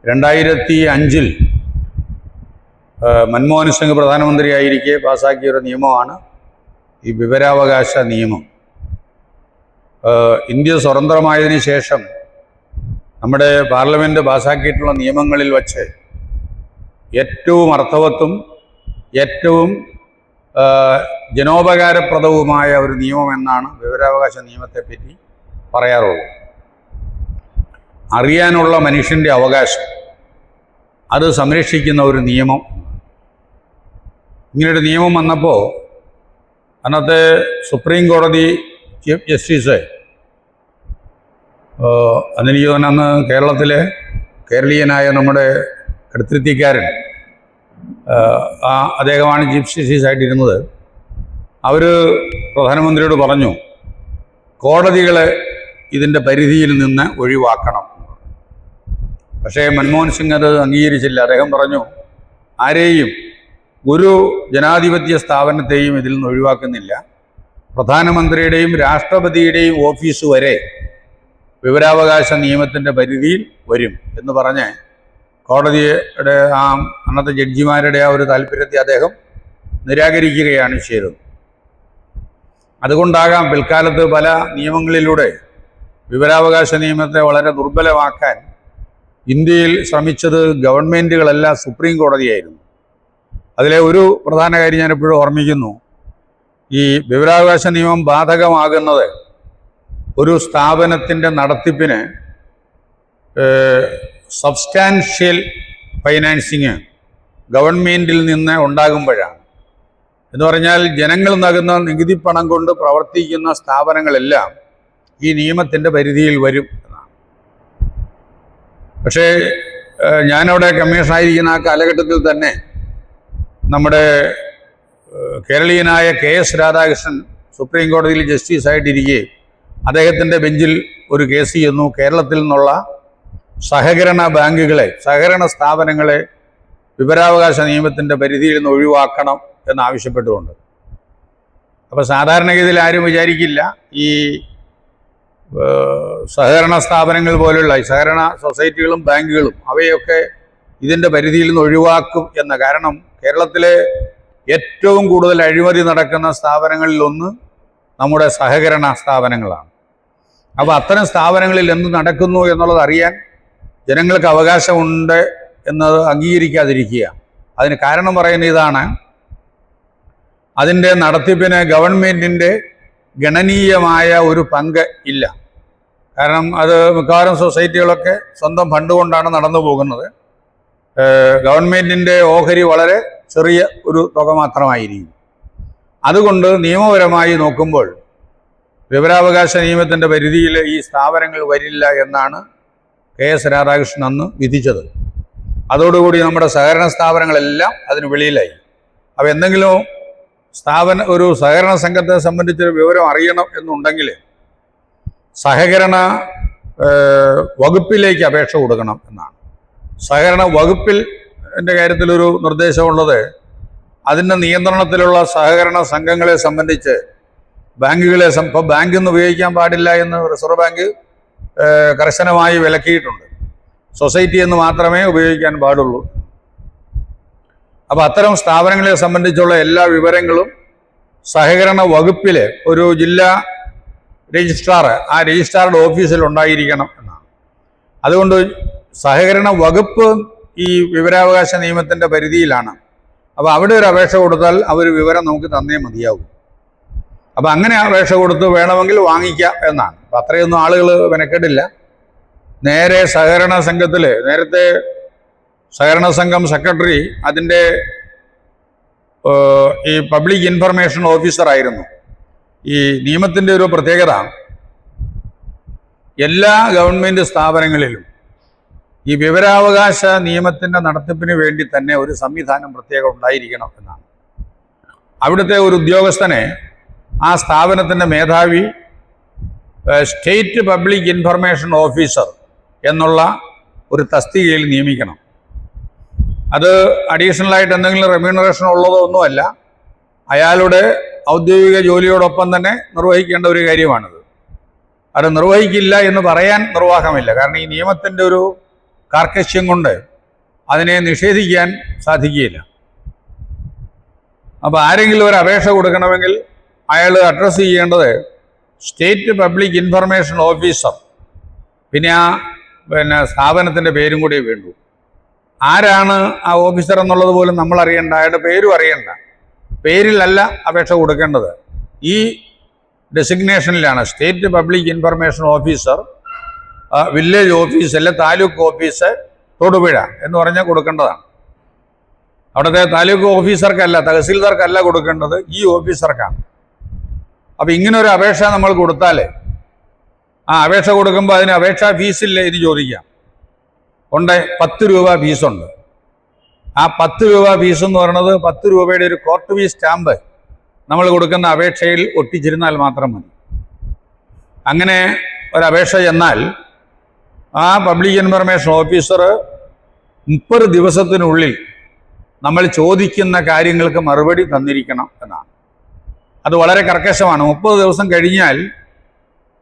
2005 മൻമോഹൻ സിംഗ് പ്രധാനമന്ത്രിയായിരിക്കെ പാസാക്കിയൊരു നിയമമാണ് ഈ വിവരാവകാശ നിയമം. ഇന്ത്യ സ്വതന്ത്രമായതിനു ശേഷം നമ്മുടെ പാർലമെൻറ്റ് പാസാക്കിയിട്ടുള്ള നിയമങ്ങളിൽ വച്ച് ഏറ്റവും അർത്ഥവത്തും ഏറ്റവും ജനോപകാരപ്രദവുമായ ഒരു നിയമമെന്നാണ് വിവരാവകാശ നിയമത്തെപ്പറ്റി പറയാറുള്ളത്. അറിയാനുള്ള മനുഷ്യൻ്റെ അവകാശം അത് സംരക്ഷിക്കുന്ന ഒരു നിയമം. ഇങ്ങനൊരു നിയമം വന്നപ്പോൾ അന്നത്തെ സുപ്രീം കോടതി ചീഫ് ജസ്റ്റിസ്, അതെനിക്ക് തോന്നുന്നു അന്ന് കേരളീയനായ നമ്മുടെ കടുത്തിരുത്തിക്കാരൻ, അദ്ദേഹമാണ് ചീഫ് ജസ്റ്റിസ് ആയിട്ടിരുന്നത്. അവർ പ്രധാനമന്ത്രിയോട് പറഞ്ഞു, കോടതികളെ ഇതിൻ്റെ പരിധിയിൽ നിന്ന് ഒഴിവാക്കണം. പക്ഷേ മൻമോഹൻ സിംഗ് അത് അംഗീകരിച്ചില്ല. അദ്ദേഹം പറഞ്ഞു, ആരെയും ഒരു ജനാധിപത്യ സ്ഥാപനത്തെയും ഇതിൽ നിന്ന് ഒഴിവാക്കുന്നില്ല, പ്രധാനമന്ത്രിയുടെയും രാഷ്ട്രപതിയുടെയും ഓഫീസ് വരെ വിവരാവകാശ നിയമത്തിൻ്റെ പരിധിയിൽ വരും എന്ന് പറഞ്ഞ് കോടതിയുടെ അന്നത്തെ ജഡ്ജിമാരുടെ ഒരു താല്പര്യത്തെ അദ്ദേഹം നിരാകരിക്കുകയാണ് ചെയ്തത്. അതുകൊണ്ടാകാം പിൽക്കാലത്ത് പല നിയമങ്ങളിലൂടെ വിവരാവകാശ നിയമത്തെ വളരെ ദുർബലമാക്കാൻ ഇന്ത്യയിൽ ശ്രമിച്ചത് ഗവൺമെൻറ്റുകളല്ല, സുപ്രീം കോടതിയായിരുന്നു. അതിലെ ഒരു പ്രധാന കാര്യം ഞാൻ എപ്പോഴും ഓർമ്മിക്കുന്നു. ഈ വിവരാവകാശ നിയമം ബാധകമാകുന്നത് ഒരു സ്ഥാപനത്തിൻ്റെ നടത്തിപ്പിന് സബ്സ്റ്റാൻഷ്യൽ ഫൈനാൻസിങ് ഗവൺമെൻറ്റിൽ നിന്ന് ഉണ്ടാകുമ്പോഴാണ്. എന്ന് പറഞ്ഞാൽ ജനങ്ങൾ നൽകുന്ന നികുതി പണം കൊണ്ട് പ്രവർത്തിക്കുന്ന സ്ഥാപനങ്ങളെല്ലാം ഈ നിയമത്തിൻ്റെ പരിധിയിൽ വരും എന്നാണ്. പക്ഷേ ഞാനവിടെ കമ്മീഷനായിരിക്കുന്ന ആ കാലഘട്ടത്തിൽ തന്നെ നമ്മുടെ കേരളീയനായ KS രാധാകൃഷ്ണൻ സുപ്രീം കോടതിയിൽ ജസ്റ്റിസായിട്ടിരിക്കെ അദ്ദേഹത്തിൻ്റെ ബെഞ്ചിൽ ഒരു കേസ് ചെയ്യുന്നു. കേരളത്തിൽ നിന്നുള്ള സഹകരണ ബാങ്കുകളെ, സഹകരണ സ്ഥാപനങ്ങളെ വിവരാവകാശ നിയമത്തിൻ്റെ പരിധിയിൽ നിന്ന് ഒഴിവാക്കണം എന്നാവശ്യപ്പെട്ടുകൊണ്ട്. അപ്പോൾ സാധാരണഗതിയിൽ ആരും വിചാരിക്കില്ല ഈ സഹകരണ സ്ഥാപനങ്ങൾ പോലുള്ള സഹകരണ സൊസൈറ്റികളും ബാങ്കുകളും അവയൊക്കെ ഇതിൻ്റെ പരിധിയിൽ നിന്ന് ഒഴിവാക്കും എന്ന. കാരണം കേരളത്തിലെ ഏറ്റവും കൂടുതൽ അഴിമതി നടക്കുന്ന സ്ഥാപനങ്ങളിലൊന്ന് നമ്മുടെ സഹകരണ സ്ഥാപനങ്ങളാണ്. അപ്പോൾ അത്തരം സ്ഥാപനങ്ങളിൽ എന്ത് നടക്കുന്നു എന്നുള്ളത് അറിയാൻ ജനങ്ങൾക്ക് അവകാശമുണ്ട് എന്നത് അംഗീകരിക്കാതിരിക്കുക. അതിന് കാരണം പറയുന്ന ഇതാണ്, അതിൻ്റെ നടത്തിപ്പിന് ഗവൺമെൻറ്റിൻ്റെ ഗണനീയമായ ഒരു പങ്ക് ഇല്ല. കാരണം അത് മിക്കവാറും സൊസൈറ്റികളൊക്കെ സ്വന്തം ഫണ്ട് കൊണ്ടാണ് നടന്നു പോകുന്നത്. ഗവൺമെൻറ്റിൻ്റെ ഓഹരി വളരെ ചെറിയ ഒരു തുക മാത്രമായിരിക്കും. അതുകൊണ്ട് നിയമപരമായി നോക്കുമ്പോൾ വിവരാവകാശ നിയമത്തിൻ്റെ പരിധിയിൽ ഈ സ്ഥാപനങ്ങൾ വരില്ല എന്നാണ് KS രാധാകൃഷ്ണൻ അന്ന് വിധിച്ചത്. അതോടുകൂടി നമ്മുടെ സഹകരണ സ്ഥാപനങ്ങളെല്ലാം അതിന് വെളിയിലായി. അപ്പോൾ എന്തെങ്കിലും ഒരു സഹകരണ സംഘത്തെ സംബന്ധിച്ചൊരു വിവരം അറിയണം എന്നുണ്ടെങ്കിൽ സഹകരണ വകുപ്പിലേക്ക് അപേക്ഷ കൊടുക്കണം എന്നാണ്. സഹകരണ വകുപ്പിൽ എൻ്റെ കാര്യത്തിലൊരു നിർദ്ദേശമുള്ളത്, അതിൻ്റെ നിയന്ത്രണത്തിലുള്ള സഹകരണ സംഘങ്ങളെ സംബന്ധിച്ച് ബാങ്കുകളെ ഇപ്പോൾ ബാങ്കൊന്നും ഉപയോഗിക്കാൻ പാടില്ല എന്ന് റിസർവ് ബാങ്ക് കർശനമായി വിലക്കിയിട്ടുണ്ട്. സൊസൈറ്റി എന്ന് മാത്രമേ ഉപയോഗിക്കാൻ പാടുള്ളൂ. അപ്പോൾ അത്തരം സ്ഥാപനങ്ങളെ സംബന്ധിച്ചുള്ള എല്ലാ വിവരങ്ങളും സഹകരണ വകുപ്പിലെ ഒരു ജില്ലാ രജിസ്ട്രാർ, ആ രജിസ്ട്രാറുടെ ഓഫീസിൽ ഉണ്ടായിരിക്കണം എന്നാണ്. അതുകൊണ്ട് സഹകരണ വകുപ്പ് ഈ വിവരാവകാശ നിയമത്തിൻ്റെ പരിധിയിലാണ്. അപ്പോൾ അവിടെ ഒരു അപേക്ഷ കൊടുത്താൽ അവർ വിവരം നമുക്ക് തന്നേ മതിയാവും. അപ്പോൾ അങ്ങനെ അപേക്ഷ കൊടുത്ത് വേണമെങ്കിൽ വാങ്ങിക്കാം എന്നാണ്. അപ്പം അത്രയൊന്നും ആളുകൾ മെനക്കെട്ടില്ല. നേരെ സഹകരണ സംഘത്തിൽ, നേരത്തെ സഹകരണ സംഘം സെക്രട്ടറി അതിൻ്റെ ഈ പബ്ലിക് ഇൻഫർമേഷൻ ഓഫീസറായിരുന്നു. ഈ നിയമത്തിൻ്റെ ഒരു പ്രത്യേകത, എല്ലാ ഗവൺമെൻറ് സ്ഥാപനങ്ങളിലും ഈ വിവരാവകാശ നിയമത്തിൻ്റെ നടത്തിപ്പിന് വേണ്ടി തന്നെ ഒരു സംവിധാനം പ്രത്യേകം ഉണ്ടായിരിക്കണം എന്നാണ്. അവിടുത്തെ ഒരു ഉദ്യോഗസ്ഥനെ ആ സ്ഥാപനത്തിൻ്റെ മേധാവി സ്റ്റേറ്റ് പബ്ലിക് ഇൻഫർമേഷൻ ഓഫീസർ എന്നുള്ള ഒരു തസ്തികയിൽ നിയമിക്കണം. അത് അഡീഷണലായിട്ട് എന്തെങ്കിലും റെമ്യൂണറേഷൻ ഉള്ളതോ ഒന്നുമല്ല, അയാളുടെ ഔദ്യോഗിക ജോലിയോടൊപ്പം തന്നെ നിർവഹിക്കേണ്ട ഒരു കാര്യമാണിത്. അത് നിർവഹിക്കില്ല എന്ന് പറയാൻ നിർവാഹമില്ല. കാരണം ഈ നിയമത്തിൻ്റെ ഒരു കാർക്കശ്യം കൊണ്ട് അതിനെ നിഷേധിക്കാൻ സാധിക്കുകയില്ല. അപ്പോൾ ആരെങ്കിലും ഒരു അപേക്ഷ കൊടുക്കണമെങ്കിൽ അയാൾ അഡ്രസ്സ് ചെയ്യേണ്ടത് സ്റ്റേറ്റ് പബ്ലിക് ഇൻഫർമേഷൻ ഓഫീസർ, പിന്നെ സ്ഥാപനത്തിൻ്റെ പേരും കൂടി വേണ്ടു. ആരാണ് ആ ഓഫീസർ എന്നുള്ളത് പോലും നമ്മൾ അറിയണ്ട, അയാളുടെ പേരും അറിയണ്ട. പേരിലല്ല അപേക്ഷ കൊടുക്കേണ്ടത്, ഈ ഡെസിഗ്നേഷനിലാണ്. State public information officer, village office അല്ലെ താലൂക്ക് ഓഫീസ് തൊടുപുഴ എന്ന് പറഞ്ഞാൽ കൊടുക്കേണ്ടതാണ്. അവിടുത്തെ താലൂക്ക് ഓഫീസർക്കല്ല, തഹസീൽദാർക്കല്ല കൊടുക്കേണ്ടത്, ഈ ഓഫീസർക്കാണ്. അപ്പം ഇങ്ങനെ ഒരു അപേക്ഷ നമ്മൾ കൊടുത്താൽ ആ അപേക്ഷ കൊടുക്കുമ്പോൾ അതിന് അപേക്ഷാ ഫീസില്ലേ ഇത് ചോദിക്കാം. ഉണ്ട്, 10 രൂപ ഫീസുണ്ട്. ആ 10 രൂപ ഫീസ് എന്ന് പറയുന്നത് 10 രൂപയുടെ ഒരു കോർട്ട് ഫീസ് സ്റ്റാമ്പ് നമ്മൾ കൊടുക്കുന്ന അപേക്ഷയിൽ ഒട്ടിച്ചിരുന്നാൽ മാത്രം മതി. അങ്ങനെ ഒരപേക്ഷ ചെന്നാൽ ആ പബ്ലിക് ഇൻഫർമേഷൻ ഓഫീസർ 30 ദിവസത്തിനുള്ളിൽ നമ്മൾ ചോദിക്കുന്ന കാര്യങ്ങൾക്ക് മറുപടി തന്നിരിക്കണം എന്നാണ്. അത് വളരെ കർക്കശമാണ്. 30 ദിവസം കഴിഞ്ഞാൽ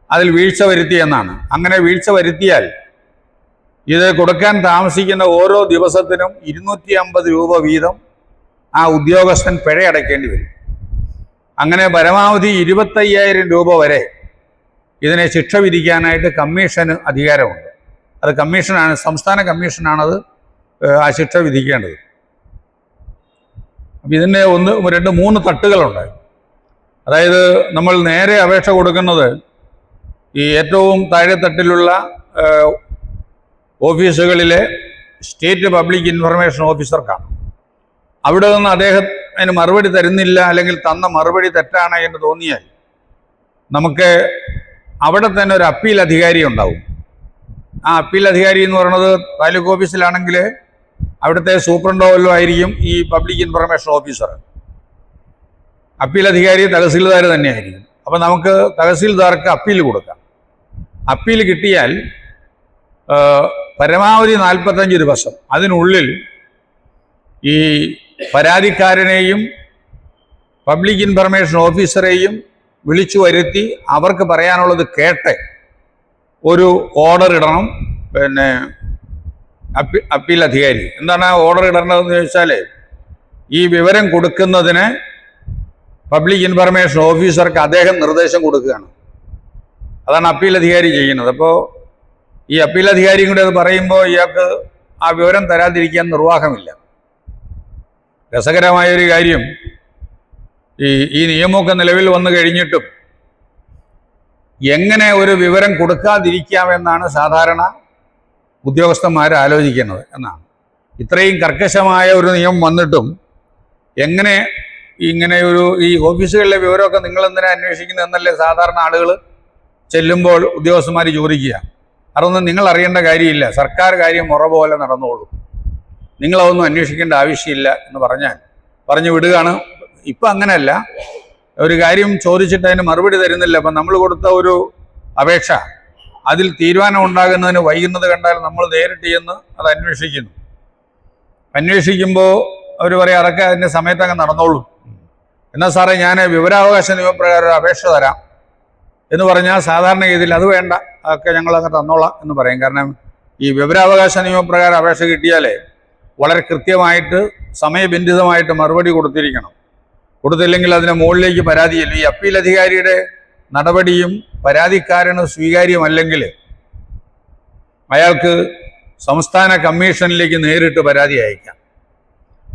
അതിൽ വീഴ്ച വരുത്തി എന്നാണ്. അങ്ങനെ വീഴ്ച വരുത്തിയാൽ ഇത് കൊടുക്കാൻ താമസിക്കുന്ന ഓരോ ദിവസത്തിനും 250 രൂപ വീതം ആ ഉദ്യോഗസ്ഥൻ പിഴ അടയ്ക്കേണ്ടി വരും. അങ്ങനെ പരമാവധി 25,000 രൂപ വരെ ഇതിനെ ശിക്ഷ വിധിക്കാനായിട്ട് കമ്മീഷന് അധികാരമുണ്ട്. അത് കമ്മീഷനാണ്, സംസ്ഥാന കമ്മീഷനാണത് ആ ശിക്ഷ വിധിക്കേണ്ടത്. അപ്പം ഇതിന് 1, 2, 3 തട്ടുകളുണ്ട്. അതായത് നമ്മൾ നേരെ അപേക്ഷ കൊടുക്കുന്നത് ഈ ഏറ്റവും താഴെത്തട്ടിലുള്ള ഓഫീസുകളിലെ സ്റ്റേറ്റ് പബ്ലിക് ഇൻഫർമേഷൻ ഓഫീസർക്കാണ്. അവിടെ നിന്ന് അദ്ദേഹം അതിന് മറുപടി തരുന്നില്ല, അല്ലെങ്കിൽ തന്ന മറുപടി തെറ്റാണ് എന്ന് തോന്നിയാൽ നമുക്ക് അവിടെ തന്നെ ഒരു അപ്പീൽ അധികാരി ഉണ്ടാവും. ആ അപ്പീൽ അധികാരി എന്ന് പറയുന്നത് താലൂക്ക് ഓഫീസിലാണെങ്കിൽ അവിടുത്തെ സൂപ്രണ്ടോ വല്ലോ ആയിരിക്കും ഈ പബ്ലിക് ഇൻഫർമേഷൻ ഓഫീസർ. അപ്പീൽ അധികാരി തഹസീൽദാർ തന്നെയായിരിക്കും. അപ്പം നമുക്ക് തഹസീൽദാർക്ക് അപ്പീൽ കൊടുക്കാം. അപ്പീൽ കിട്ടിയാൽ പരമാവധി 45 ദിവസം അതിനുള്ളിൽ ഈ പരാതിക്കാരനെയും പബ്ലിക് ഇൻഫർമേഷൻ ഓഫീസറെയും വിളിച്ചു വരുത്തി അവർക്ക് പറയാനുള്ളത് കേട്ട് ഒരു ഓർഡർ ഇടണം. പിന്നെ അപ്പീൽ അധികാരി എന്താണ് ഓർഡർ ഇടേണ്ടതെന്ന് ചോദിച്ചാൽ, ഈ വിവരം കൊടുക്കുന്നതിന് പബ്ലിക് ഇൻഫർമേഷൻ ഓഫീസർക്ക് അദ്ദേഹം നിർദ്ദേശം കൊടുക്കുകയാണ്. അതാണ് അപ്പീൽ അധികാരി ചെയ്യുന്നത്. അപ്പോൾ ഈ അപ്പീൽ അധികാരിയും കൂടി അത് പറയുമ്പോൾ ഇയാൾക്ക് ആ വിവരം തരാതിരിക്കാൻ നിർവാഹമില്ല. രസകരമായൊരു കാര്യം, ഈ നിയമമൊക്കെ നിലവിൽ വന്നു കഴിഞ്ഞിട്ടും എങ്ങനെ ഒരു വിവരം കൊടുക്കാതിരിക്കാമെന്നാണ് സാധാരണ ഉദ്യോഗസ്ഥന്മാർ ആലോചിക്കുന്നത് എന്നാണ്. ഇത്രയും കർക്കശമായ ഒരു നിയമം വന്നിട്ടും എങ്ങനെ ഇങ്ങനെ ഈ ഓഫീസുകളിലെ വിവരമൊക്കെ നിങ്ങളെന്തിനാ അന്വേഷിക്കുന്നത് എന്നല്ലേ സാധാരണ ആളുകൾ ചെല്ലുമ്പോൾ ഉദ്യോഗസ്ഥന്മാർ ചോദിക്കുക. അതൊന്നും നിങ്ങൾ അറിയേണ്ട കാര്യമില്ല, സർക്കാർ കാര്യം മുറ പോലെ നടന്നോളൂ, നിങ്ങളതൊന്നും അന്വേഷിക്കേണ്ട ആവശ്യമില്ല എന്ന് പറഞ്ഞു വിടുകയാണ്. ഇപ്പം അങ്ങനെയല്ല, ഒരു കാര്യം ചോദിച്ചിട്ട് അതിന് മറുപടി തരുന്നില്ല. അപ്പം നമ്മൾ കൊടുത്ത ഒരു അപേക്ഷ അതിൽ തീരുമാനം ഉണ്ടാകുന്നതിന് വൈകുന്നത് കണ്ടാൽ നമ്മൾ നേരിട്ട് ചെന്ന് അത് അന്വേഷിക്കുമ്പോൾ അവർ പറയും അതൊക്കെ അതിൻ്റെ സമയത്ത് അങ്ങ് നടന്നോളൂ. എന്നാൽ സാറേ ഞാൻ വിവരാവകാശ നിയമപ്രകാരം ഒരു അപേക്ഷ തരാം എന്ന് പറഞ്ഞാൽ സാധാരണഗതിയിൽ അത് വേണ്ട, അതൊക്കെ ഞങ്ങളങ്ങ് തന്നോളാം എന്ന് പറയും. കാരണം ഈ വിവരാവകാശ നിയമപ്രകാരം അപേക്ഷ കിട്ടിയാലേ വളരെ കൃത്യമായിട്ട് സമയബന്ധിതമായിട്ട് മറുപടി കൊടുത്തില്ലെങ്കിൽ അതിന് മുകളിലേക്ക് പരാതി ചെല്ലും. ഈ അപ്പീൽ അധികാരിയുടെ നടപടിയും പരാതിക്കാരന് സ്വീകാര്യമല്ലെങ്കിൽ അയാൾക്ക് സംസ്ഥാന കമ്മീഷനിലേക്ക് നേരിട്ട് പരാതി അയക്കാം.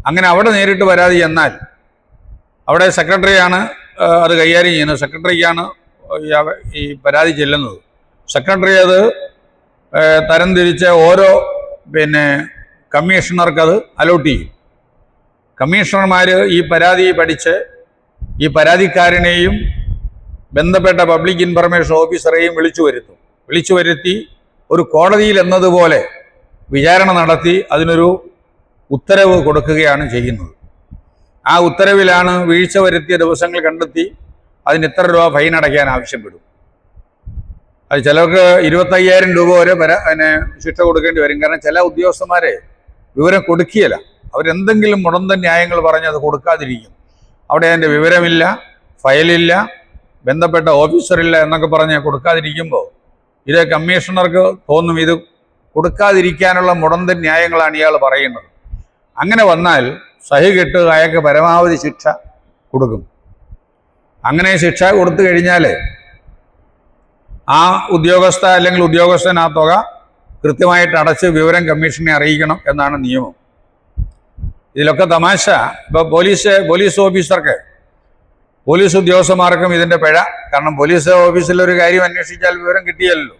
അങ്ങനെ അവിടെ നേരിട്ട് പരാതി ചെന്നാൽ അവിടെ സെക്രട്ടറിയാണ് അത് കൈകാര്യം ചെയ്യുന്നത്. സെക്രട്ടറിക്കാണ് ഈ പരാതി ചെല്ലുന്നത്. സെക്രട്ടറി അത് തരംതിരിച്ച് ഓരോ കമ്മീഷണർക്കത് അലോട്ട് ചെയ്യും. കമ്മീഷണർമാർ ഈ പരാതി പഠിച്ച് ഈ പരാതിക്കാരനെയും ബന്ധപ്പെട്ട പബ്ലിക് ഇൻഫർമേഷൻ ഓഫീസറെയും വിളിച്ചു വരുത്തി ഒരു കോടതിയിൽ എന്നതുപോലെ വിചാരണ നടത്തി അതിനൊരു ഉത്തരവ് കൊടുക്കുകയാണ് ചെയ്യുന്നത്. ആ ഉത്തരവിലാണ് വീഴ്ച വരുത്തിയ ദിവസങ്ങൾ കണ്ടെത്തി അതിന് ഇത്ര രൂപ ഫൈൻ അടയ്ക്കാൻ ആവശ്യപ്പെടും. അത് ചിലർക്ക് 25,000 രൂപ വരെ ശിക്ഷ കൊടുക്കേണ്ടി വരും. കാരണം ചില ഉദ്യോഗസ്ഥന്മാരെ വിവരം കൊടുക്കുകയില്ല, അവരെന്തെങ്കിലും മുടന്തൻ ന്യായങ്ങൾ പറഞ്ഞ് അത് കൊടുക്കാതിരിക്കും. അവിടെ അതിൻ്റെ വിവരമില്ല, ഫയലില്ല, ബന്ധപ്പെട്ട ഓഫീസറില്ല എന്നൊക്കെ പറഞ്ഞ് കൊടുക്കാതിരിക്കുമ്പോൾ ഇത് കമ്മീഷണർക്ക് തോന്നും ഇത് കൊടുക്കാതിരിക്കാനുള്ള മുടന്തൻ ന്യായങ്ങളാണ് ഇയാൾ പറയുന്നത്. അങ്ങനെ വന്നാൽ സഹികെട്ട് അയാൾക്ക് പരമാവധി ശിക്ഷ കൊടുക്കും. അങ്ങനെ ശിക്ഷ കൊടുത്തു കഴിഞ്ഞാൽ ആ ഉദ്യോഗസ്ഥ അല്ലെങ്കിൽ ഉദ്യോഗസ്ഥൻ ആ തുക കൃത്യമായിട്ട് അടച്ച് വിവരം കമ്മീഷനെ അറിയിക്കണം എന്നാണ് നിയമം. ഇതിലൊക്കെ തമാശ, ഇപ്പോൾ പോലീസ് ഓഫീസർക്ക്, പോലീസ് ഉദ്യോഗസ്ഥന്മാർക്കും ഇതിൻ്റെ പിഴ. കാരണം പോലീസ് ഓഫീസിലൊരു കാര്യം അന്വേഷിച്ചാൽ വിവരം കിട്ടിയല്ലോ.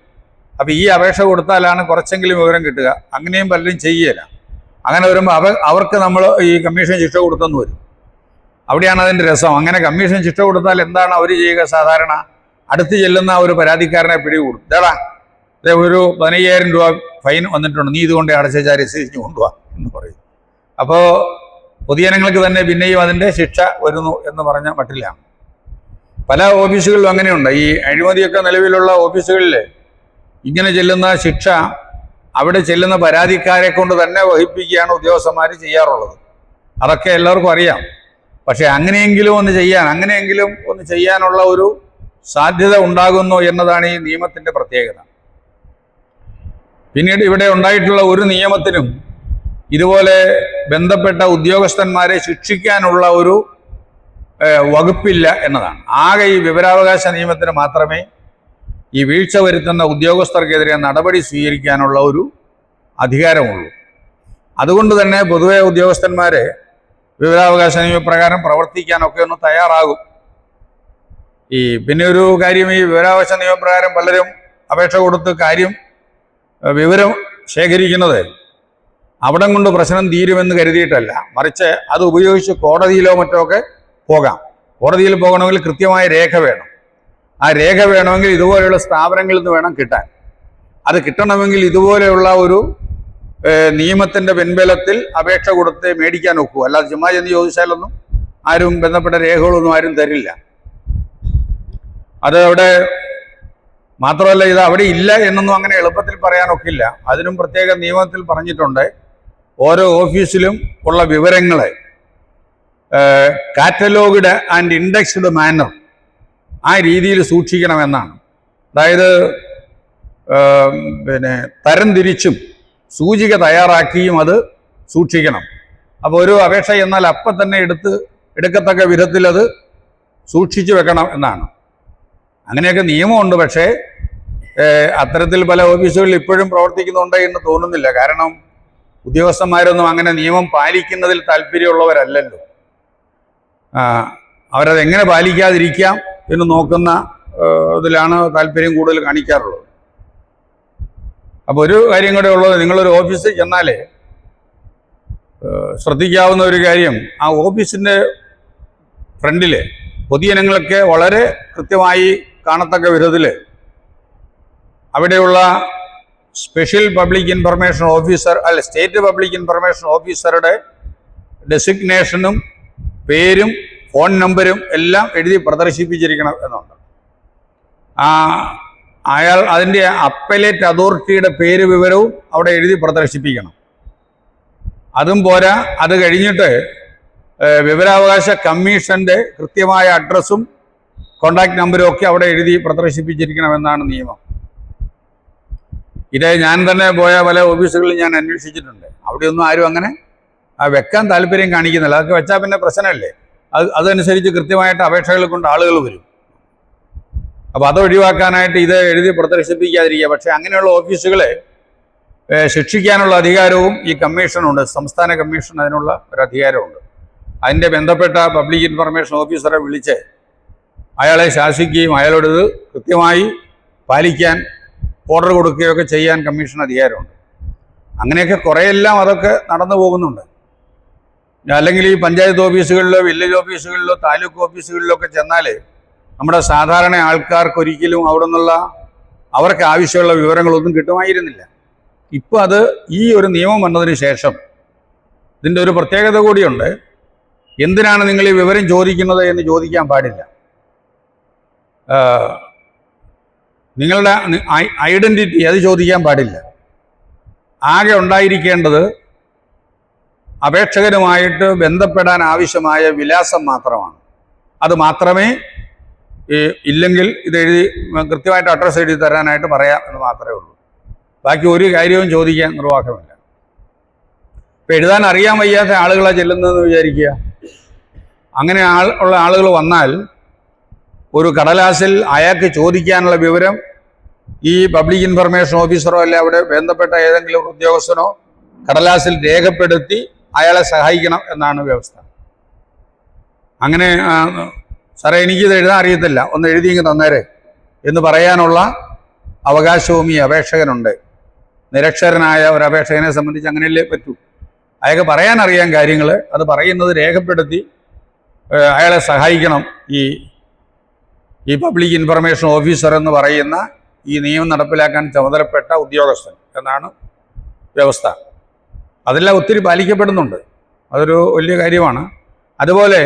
അപ്പോൾ ഈ അപേക്ഷ കൊടുത്താലാണ് കുറച്ചെങ്കിലും വിവരം കിട്ടുക. അങ്ങനെയും പലരും ചെയ്യുകയില്ല. അങ്ങനെ വരുമ്പോൾ അവർക്ക് നമ്മൾ ഈ കമ്മീഷൻ ശിക്ഷ കൊടുത്തെന്ന് വരും. അവിടെയാണ് അതിൻ്റെ രസം. അങ്ങനെ കമ്മീഷൻ ശിക്ഷ കൊടുത്താൽ എന്താണ് അവർ ചെയ്യുക? സാധാരണ അടുത്ത് ചെല്ലുന്ന ഒരു പരാതിക്കാരനെ പിടികൂടും. ഇതാടാ ഒരു 15,000 രൂപ ഫൈൻ വന്നിട്ടുണ്ട്, നീ ഇതുകൊണ്ട് അടച്ചാൽ രസീത് കൊണ്ടുപോവാ എന്ന് പറയും. അപ്പോൾ പൊതുജനങ്ങൾക്ക് തന്നെ പിന്നെയും അതിൻ്റെ ശിക്ഷ വരുന്നു എന്ന് പറഞ്ഞ മട്ടിലാണ്. പല ഓഫീസുകളിലും അങ്ങനെയുണ്ട്. ഈ അഴിമതിയൊക്കെ നിലവിലുള്ള ഓഫീസുകളിൽ ഇങ്ങനെ ചെല്ലുന്ന ശിക്ഷ അവിടെ ചെല്ലുന്ന പരാതിക്കാരെ കൊണ്ട് തന്നെ വഹിപ്പിക്കുകയാണ് ഉദ്യോഗസ്ഥന്മാർ ചെയ്യാറുള്ളത്. അതൊക്കെ എല്ലാവർക്കും അറിയാം. പക്ഷെ അങ്ങനെയെങ്കിലും ഒന്ന് ചെയ്യാനുള്ള ഒരു സാധ്യത ഉണ്ടാകുന്നു എന്നതാണ് ഈ നിയമത്തിൻ്റെ പ്രത്യേകത. പിന്നീട് ഇവിടെ ഉണ്ടായിട്ടുള്ള ഒരു നിയമത്തിനും ഇതുപോലെ ബന്ധപ്പെട്ട ഉദ്യോഗസ്ഥന്മാരെ ശിക്ഷിക്കാനുള്ള ഒരു വകുപ്പില്ല എന്നതാണ്. ആകെ ഈ വിവരാവകാശ നിയമത്തിന് മാത്രമേ ഈ വീഴ്ച വരുത്തുന്ന ഉദ്യോഗസ്ഥർക്കെതിരെ നടപടി സ്വീകരിക്കാനുള്ള ഒരു അധികാരമുള്ളൂ. അതുകൊണ്ട് തന്നെ പൊതുവെ ഉദ്യോഗസ്ഥന്മാരെ വിവരാവകാശ നിയമപ്രകാരം പ്രവർത്തിക്കാനൊക്കെ ഒന്ന് തയ്യാറാകും. പിന്നെ ഒരു കാര്യം, ഈ വിവരാവകാശ നിയമപ്രകാരം പലരും അപേക്ഷ കൊടുത്ത് വിവരം ശേഖരിക്കുന്നത് അവിടം കൊണ്ട് പ്രശ്നം തീരുമെന്ന് കരുതിയിട്ടല്ല, മറിച്ച് അത് ഉപയോഗിച്ച് കോടതിയിലോ മറ്റോ ഒക്കെ പോകാം. കോടതിയിൽ പോകണമെങ്കിൽ കൃത്യമായ രേഖ വേണം. ആ രേഖ വേണമെങ്കിൽ ഇതുപോലെയുള്ള സ്ഥാപനങ്ങളിൽ നിന്ന് വേണം കിട്ടാൻ. അത് കിട്ടണമെങ്കിൽ ഇതുപോലെയുള്ള ഒരു നിയമത്തിൻ്റെ പിൻബലത്തിൽ അപേക്ഷ കൊടുത്ത് മേടിക്കാൻ ഒക്കൂ. അല്ലാതെ ചുമ്മാ ചെന്ന് ചോദിച്ചാലൊന്നും ആരും ബന്ധപ്പെട്ട രേഖകളൊന്നും ആരും തരില്ല. അത് അവിടെ മാത്രമല്ല, ഇത് അവിടെ ഇല്ല എന്നൊന്നും അങ്ങനെ എളുപ്പത്തിൽ പറയാനൊക്കില്ല. അതിനും പ്രത്യേക നിയമത്തിൽ പറഞ്ഞിട്ടുണ്ട്. ഓരോ ഓഫീസിലും ഉള്ള വിവരങ്ങളെ കാറ്റലോഗ്ഡ് ആൻഡ് ഇൻഡെക്സ്ഡ് മാനർ ആ രീതിയിൽ സൂക്ഷിക്കണമെന്നാണ്. അതായത് തരംതിരിച്ചും സൂചിക തയ്യാറാക്കിയും അത് സൂക്ഷിക്കണം. അപ്പോൾ ഒരു അപേക്ഷ എന്നാൽ അപ്പം തന്നെ എടുക്കത്തക്ക വിധത്തിൽ അത് സൂക്ഷിച്ചു വെക്കണം എന്നാണ്. അങ്ങനെയൊക്കെ നിയമമുണ്ട്. പക്ഷേ അത്തരത്തിൽ പല ഓഫീസുകളിൽ ഇപ്പോഴും പ്രവർത്തിക്കുന്നുണ്ട് എന്ന് തോന്നുന്നില്ല. കാരണം ഉദ്യോഗസ്ഥന്മാരൊന്നും അങ്ങനെ നിയമം പാലിക്കുന്നതിൽ താല്പര്യമുള്ളവരല്ലല്ലോ. അവരതെങ്ങനെ പാലിക്കാതിരിക്കാം എന്ന് നോക്കുന്ന ഇതിലാണ് താല്പര്യം കൂടുതൽ കാണിക്കാറുള്ളത്. അപ്പോൾ ഒരു കാര്യം കൂടെ ഉള്ളത്, നിങ്ങളൊരു ഓഫീസിൽ ചെന്നാൽ ശ്രദ്ധിക്കാവുന്ന ഒരു കാര്യം, ആ ഓഫീസിൻ്റെ ഫ്രണ്ടിൽ പൊതുജനങ്ങളൊക്കെ വളരെ കൃത്യമായി കാണത്തക്ക വിധത്തിൽ അവിടെയുള്ള special public information officer state public information ഓഫീസറുടെ ഡെസിഗ്നേഷനും പേരും ഫോൺ നമ്പരും എല്ലാം എഴുതി പ്രദർശിപ്പിച്ചിരിക്കണം എന്നുണ്ട്. അതിൻ്റെ അപ്പലേറ്റ് അതോറിറ്റിയുടെ പേര് വിവരവും അവിടെ എഴുതി പ്രദർശിപ്പിക്കണം. അതും പോരാ, അത് കഴിഞ്ഞിട്ട് വിവരാവകാശ കമ്മീഷൻ്റെ കൃത്യമായ അഡ്രസ്സും കോണ്ടാക്ട് നമ്പരും ഒക്കെ അവിടെ എഴുതി പ്രദർശിപ്പിച്ചിരിക്കണമെന്നാണ് നിയമം. ഇത് ഞാൻ തന്നെ പോയ പല ഓഫീസുകളിൽ ഞാൻ അന്വേഷിച്ചിട്ടുണ്ട്. അവിടെയൊന്നും ആരും അങ്ങനെ വെക്കാൻ താല്പര്യം കാണിക്കുന്നില്ല. അതൊക്കെ വെച്ചാൽ പിന്നെ പ്രശ്നമല്ലേ. അതനുസരിച്ച് കൃത്യമായിട്ട് അപേക്ഷകൾ കൊണ്ട് ആളുകൾ വരും. അപ്പോൾ അത് ഒഴിവാക്കാനായിട്ട് ഇത് എഴുതി പ്രദർശിപ്പിക്കാതിരിക്കുക. പക്ഷേ അങ്ങനെയുള്ള ഓഫീസുകളെ ശിക്ഷിക്കാനുള്ള അധികാരവും ഈ കമ്മീഷനുണ്ട്. സംസ്ഥാന കമ്മീഷൻ അതിനുള്ള ഒരു അധികാരമുണ്ട്. അതിൻ്റെ ബന്ധപ്പെട്ട പബ്ലിക് ഇൻഫർമേഷൻ ഓഫീസറെ വിളിച്ച് അയാളെ ശാസിക്കുകയും അയാളോട് ഇത് കൃത്യമായി പാലിക്കാൻ ഓർഡർ കൊടുക്കുകയൊക്കെ ചെയ്യാൻ കമ്മീഷൻ അധികാരമുണ്ട്. അങ്ങനെയൊക്കെ കുറേയെല്ലാം അതൊക്കെ നടന്നു പോകുന്നുണ്ട്. അല്ലെങ്കിൽ ഈ പഞ്ചായത്ത് ഓഫീസുകളിലോ വില്ലേജ് ഓഫീസുകളിലോ താലൂക്ക് ഓഫീസുകളിലോ ഒക്കെ ചെന്നാൽ നമ്മുടെ സാധാരണ ആൾക്കാർക്ക് ഒരിക്കലും അവിടെ നിന്നുള്ള അവർക്ക് ആവശ്യമുള്ള വിവരങ്ങളൊന്നും കിട്ടുമായിരുന്നില്ല. ഇപ്പോൾ അത് ഈ ഒരു നിയമം വന്നതിന് ശേഷം ഇതിൻ്റെ ഒരു പ്രത്യേകത കൂടിയുണ്ട്. എന്തിനാണ് നിങ്ങൾ ഈ വിവരം ചോദിക്കുന്നത് എന്ന് ചോദിക്കാൻ പാടില്ല. നിങ്ങളുടെ ഐഡൻറ്റിറ്റി അത് ചോദിക്കാൻ പാടില്ല. ആകെ ഉണ്ടായിരിക്കേണ്ടത് അപേക്ഷകരുമായിട്ട് ബന്ധപ്പെടാൻ ആവശ്യമായ വിലാസം മാത്രമാണ്. അത് മാത്രമേ ഇല്ലെങ്കിൽ ഇത് കൃത്യമായിട്ട് അഡ്രസ്സ് എഴുതി തരാനായിട്ട് പറയാം എന്ന് മാത്രമേ ഉള്ളൂ. ബാക്കി ഒരു കാര്യവും ചോദിക്കാൻ നിർവാഹമില്ല. ഇപ്പം എഴുതാൻ അറിയാൻ വയ്യാത്ത ആളുകളാണ് ചെല്ലുന്നതെന്ന് വിചാരിക്കുക. അങ്ങനെ ഉള്ള ആളുകൾ വന്നാൽ ഒരു കടലാസിൽ അയാൾക്ക് ചോദിക്കാനുള്ള വിവരം ഈ പബ്ലിക് ഇൻഫർമേഷൻ ഓഫീസറോ അല്ലെ അവിടെ ബന്ധപ്പെട്ട ഏതെങ്കിലും ഉദ്യോഗസ്ഥനോ കടലാസിൽ രേഖപ്പെടുത്തി അയാളെ സഹായിക്കണം എന്നാണ് വ്യവസ്ഥ. അങ്ങനെ സാറേ എനിക്കിത് എഴുതാൻ അറിയത്തില്ല, ഒന്ന് എഴുതിയെങ്കിൽ തന്നേരെ എന്ന് പറയാനുള്ള അവകാശവും ഈ അപേക്ഷകനുണ്ട്. നിരക്ഷരനായ ഒരു അപേക്ഷകനെ സംബന്ധിച്ച് അങ്ങനെയല്ലേ പറ്റൂ. അയാൾക്ക് പറയാനറിയാൻ കാര്യങ്ങൾ, അത് പറയുന്നത് രേഖപ്പെടുത്തി അയാളെ സഹായിക്കണം ഈ പബ്ലിക് ഇൻഫർമേഷൻ ഓഫീസർ എന്ന് പറയുന്ന ഈ നിയമം നടപ്പിലാക്കാൻ ചുമതലപ്പെട്ട ഉദ്യോഗസ്ഥൻ എന്നാണ് വ്യവസ്ഥ. അതെല്ലാം ഒത്തിരി പാലിക്കപ്പെടുന്നുണ്ട്, അതൊരു വലിയ കാര്യമാണ്. അതുപോലെ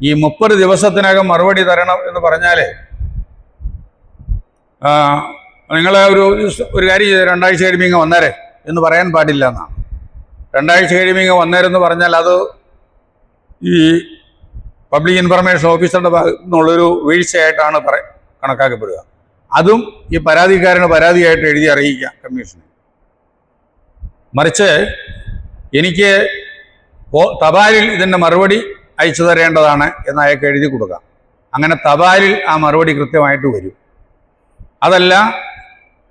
ഈ 30 ദിവസത്തിനകം മറുപടി തരണം എന്ന് പറഞ്ഞാൽ നിങ്ങൾ ഒരു കാര്യം ചെയ്ത് 2 ആഴ്ച കഴിയുമ്പോൾ വന്നേരെ എന്ന് പറയാൻ പാടില്ല എന്നാണ്. 2 ആഴ്ച കഴിയുമ്പോൾ വന്നേരെന്ന് പറഞ്ഞാൽ അത് ഈ പബ്ലിക് ഇൻഫർമേഷൻ ഓഫീസറുടെ ഭാഗത്തു നിന്നുള്ളൊരു വീഴ്ചയായിട്ടാണ് കണക്കാക്കപ്പെടുക. അതും ഈ പരാതിക്കാരന് പരാതിയായിട്ട് എഴുതി അറിയിക്കാം കമ്മീഷന്. മറിച്ച് എനിക്ക് തപാലിൽ ഇതിൻ്റെ മറുപടി അയച്ചു തരേണ്ടതാണ് എന്ന് അയാൾക്ക് എഴുതി കൊടുക്കാം. അങ്ങനെ തപാലിൽ ആ മറുപടി കൃത്യമായിട്ട് വരും. അതല്ല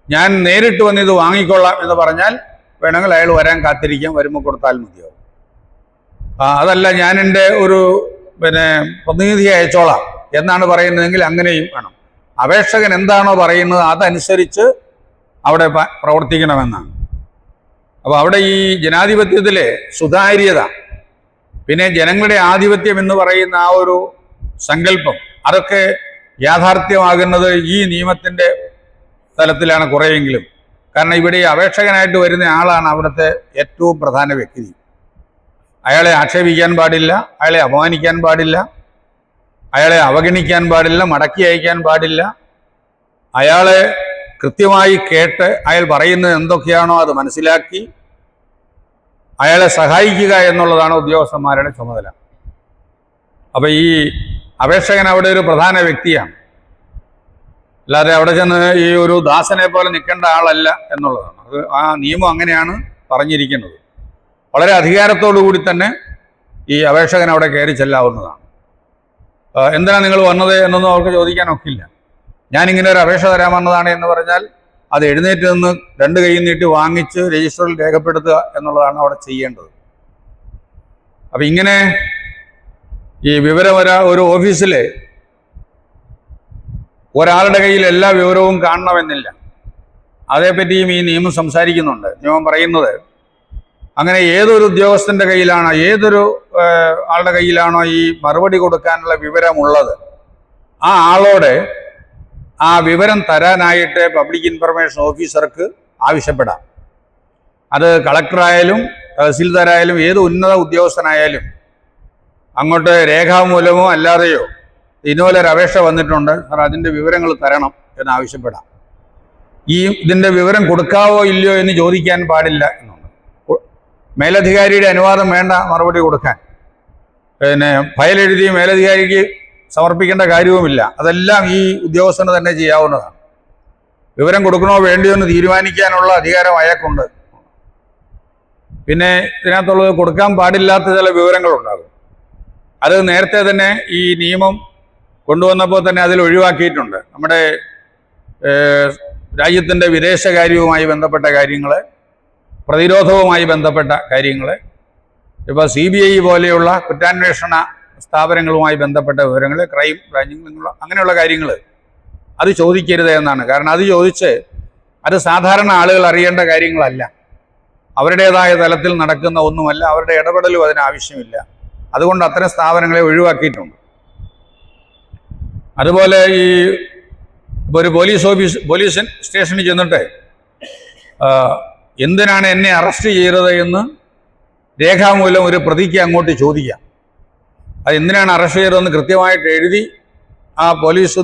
ഞാൻ നേരിട്ട് വന്ന് ഇത് വാങ്ങിക്കൊള്ളാം എന്ന് പറഞ്ഞാൽ വേണമെങ്കിൽ അയാൾ വരാൻ കാത്തിരിക്കാം, വരുമ്പോൾ കൊടുത്താൽ മതിയാവും. അതല്ല ഞാൻ എൻ്റെ ഒരു പ്രതിനിധിയെ അയച്ചോളാം എന്നാണ് പറയുന്നതെങ്കിൽ അങ്ങനെയും വേണം. അപേക്ഷകൻ എന്താണോ പറയുന്നത് അതനുസരിച്ച് അവിടെ പ്രവർത്തിക്കണമെന്നാണ്. അപ്പോൾ അവിടെ ഈ ജനാധിപത്യത്തിലെ സുതാര്യത, പിന്നെ ജനങ്ങളുടെ ആധിപത്യം എന്ന് പറയുന്ന ആ ഒരു സങ്കല്പം, അതൊക്കെ യാഥാർത്ഥ്യമാകുന്നത് ഈ നിയമത്തിൻ്റെ തലത്തിലാണ് കുറേയെങ്കിലും. കാരണം ഇവിടെ ഈ അപേക്ഷകനായിട്ട് വരുന്ന ആളാണ് അവിടുത്തെ ഏറ്റവും പ്രധാന വ്യക്തി. അയാളെ ആക്ഷേപിക്കാൻ പാടില്ല, അയാളെ അപമാനിക്കാൻ പാടില്ല, അയാളെ അവഗണിക്കാൻ പാടില്ല, മടക്കി അയക്കാൻ പാടില്ല. അയാളെ കൃത്യമായി കേട്ട് അയാൾ പറയുന്നത് എന്തൊക്കെയാണോ അത് മനസ്സിലാക്കി അയാളെ സഹായിക്കുക എന്നുള്ളതാണ് ഉദ്യോഗസ്ഥന്മാരുടെ ചുമതല. അപ്പം ഈ അപേക്ഷകൻ അവിടെ ഒരു പ്രധാന വ്യക്തിയാണ്, അല്ലാതെ അവിടെ ചെന്ന് ഈ ഒരു ദാസനെ പോലെ നിൽക്കേണ്ട ആളല്ല എന്നുള്ളതാണ്. അത് ആ നിയമം അങ്ങനെയാണ് പറഞ്ഞിരിക്കുന്നത്. വളരെ അധികാരത്തോടു കൂടി തന്നെ ഈ അപേക്ഷകൻ അവിടെ കയറി ചെല്ലാവുന്നതാണ്. എന്തിനാണ് നിങ്ങൾ വന്നത് എന്നൊന്നും അവർക്ക് ചോദിക്കാനൊക്കില്ല. ഞാനിങ്ങനെ ഒരു അപേക്ഷ തരാൻ വന്നതാണ് എന്ന് പറഞ്ഞാൽ അത് എഴുന്നേറ്റ് നിന്ന് 2 കൈ നീട്ടി വാങ്ങിച്ച് രജിസ്റ്ററിൽ രേഖപ്പെടുത്തുക എന്നുള്ളതാണ് അവിടെ ചെയ്യേണ്ടത്. അപ്പം ഇങ്ങനെ ഈ വിവരം ഒരു ഓഫീസിൽ ഒരാളുടെ കയ്യിൽ എല്ലാ വിവരവും കാണണമെന്നില്ല. അതേപ്പറ്റിയും ഈ നിയമം സംസാരിക്കുന്നുണ്ട്. നിയമം പറയുന്നത് അങ്ങനെ ഏതൊരു ഉദ്യോഗസ്ഥൻ്റെ കയ്യിലാണോ, ഏതൊരു ആളുടെ കയ്യിലാണോ ഈ മറുപടി കൊടുക്കാനുള്ള വിവരമുള്ളത്, ആ ആളോട് ആ വിവരം തരാനായിട്ട് പബ്ലിക് ഇൻഫർമേഷൻ ഓഫീസർക്ക് ആവശ്യപ്പെടാം. അത് കളക്ടറായാലും തഹസീൽദാരായാലും ഏത് ഉന്നത ഉദ്യോഗസ്ഥനായാലും അങ്ങോട്ട് രേഖാമൂലമോ അല്ലാതെയോ ഇതുപോലൊരു അപേക്ഷ വന്നിട്ടുണ്ട്, സാർ അതിൻ്റെ വിവരങ്ങൾ തരണം എന്നാവശ്യപ്പെടാം. ഇതിൻ്റെ വിവരം കൊടുക്കാവോ ഇല്ലയോ എന്ന് ചോദിക്കാൻ പാടില്ല എന്നുണ്ട്. മേലധികാരിയുടെ അനുവാദം വേണ്ട മറുപടി കൊടുക്കാൻ. ഫയലെഴുതി മേലധികാരിക്ക് സമർപ്പിക്കേണ്ട കാര്യവുമില്ല. അതെല്ലാം ഈ ഉദ്യോഗസ്ഥന് തന്നെ ചെയ്യാവുന്നതാണ്. വിവരം കൊടുക്കണോ വേണ്ടിയോ എന്ന് തീരുമാനിക്കാനുള്ള അധികാരം അയാൾക്കുണ്ട്. പിന്നെ ഇതിനകത്തുള്ളത് കൊടുക്കാൻ പാടില്ലാത്ത ചില വിവരങ്ങളുണ്ടാകും. അത് നേരത്തെ തന്നെ ഈ നിയമം കൊണ്ടുവന്നപ്പോൾ തന്നെ അതിൽ ഒഴിവാക്കിയിട്ടുണ്ട്. നമ്മുടെ രാജ്യത്തിൻ്റെ വിദേശകാര്യവുമായി ബന്ധപ്പെട്ട കാര്യങ്ങൾ, പ്രതിരോധവുമായി ബന്ധപ്പെട്ട കാര്യങ്ങൾ, ഇപ്പോൾ CBI പോലെയുള്ള കുറ്റാന്വേഷണ സ്ഥാപനങ്ങളുമായി ബന്ധപ്പെട്ട വിവരങ്ങൾ, ക്രൈം ബ്രാഞ്ചിങ്, അങ്ങനെയുള്ള കാര്യങ്ങൾ അത് ചോദിക്കരുത് എന്നാണ്. കാരണം അത് ചോദിച്ച് അത് സാധാരണ ആളുകൾ അറിയേണ്ട കാര്യങ്ങളല്ല, അവരുടേതായ തലത്തിൽ നടക്കുന്ന ഒന്നുമല്ല, അവരുടെ ഇടപെടലും അതിനാവശ്യമില്ല. അതുകൊണ്ട് അത്തരം സ്ഥാപനങ്ങളെ ഒഴിവാക്കിയിട്ടുണ്ട്. അതുപോലെ ഈ ഒരു പോലീസ് സ്റ്റേഷനിൽ ചെന്നിട്ട് എന്തിനാണ് എന്നെ അറസ്റ്റ് ചെയ്തത് എന്ന് രേഖാമൂലം ഒരു പ്രതിക്ക് അങ്ങോട്ട് ചോദിക്കാം. അത് എന്തിനാണ് അറസ്റ്റ് ചെയ്തതെന്ന് കൃത്യമായിട്ട് എഴുതി ആ പോലീസ്